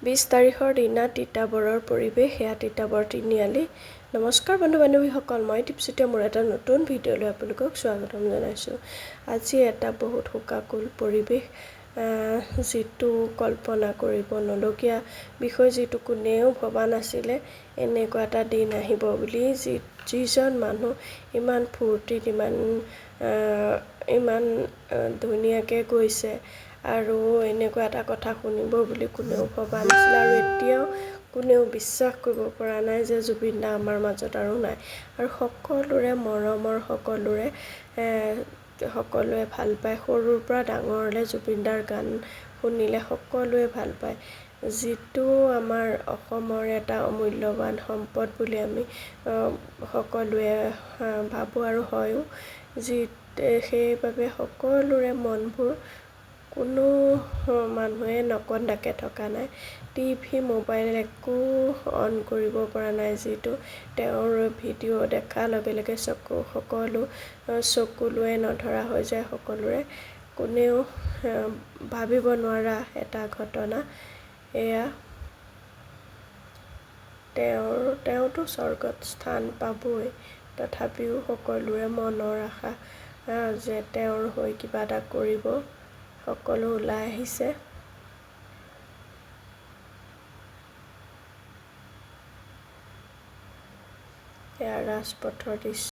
20 তাৰিখৰ দিনা তিতাবৰৰ পৰিৱেশ, সেয়া তিতাবৰ তিনিআলি। নমস্কাৰ বন্ধু-বান্ধৱীসকল, মই দীপজ্যোতিয়ে মোৰ এটা নতুন ভিডিঅ'লৈ আপোনালোকক স্বাগতম জনাইছোঁ। আজি এটা বহুত শোকাকুল পৰিৱেশ, যিটো কল্পনা কৰিব নলগীয়া বিষয়, যিটো কোনেও ভবা নাছিলে এনেকুৱা এটা দিন আহিব বুলি। যিজন মানুহ ইমান ফূৰ্তিত, ইমান ধুনীয়াকৈ গৈছে আৰু এনেকুৱা এটা কথা শুনিব বুলি কোনেও ভবা নাছিলে, আৰু এতিয়াও কোনেও বিশ্বাস কৰিব পৰা নাই যে জুবিন দা আমাৰ মাজত আৰু নাই। আৰু সকলোৰে মৰমৰ, সকলোৱে ভাল পায়, সৰুৰ পৰা ডাঙৰলৈ জুবিন দাৰ গান শুনিলে সকলোৱে ভাল পায়। যিটো আমাৰ অসমৰ এটা অমূল্যৱান সম্পদ বুলি আমি সকলোৱে ভাবোঁ আৰু হয়ো। সেইবাবে সকলোৰে মনবোৰ কোনো মানুহে নকন্দাকৈ থকা নাই। টিভি, মোবাইল একো অন কৰিব পৰা নাই, যিটো তেওঁৰ ভিডিঅ' দেখাৰ লগে লগে সকলো চকুলোৱে নধৰা হৈ যায় সকলোৰে। কোনেও ভাবিব নোৱাৰা এটা ঘটনা এয়া। তেওঁতো স্বৰ্গত স্থান পাবই, তথাপিও সকলোৰে মনৰ আশা যে তেওঁৰ হৈ কিবা এটা কৰিব, সকলো ওলাই আহিছে। এয়া ৰাজপথৰ দৃশ্য।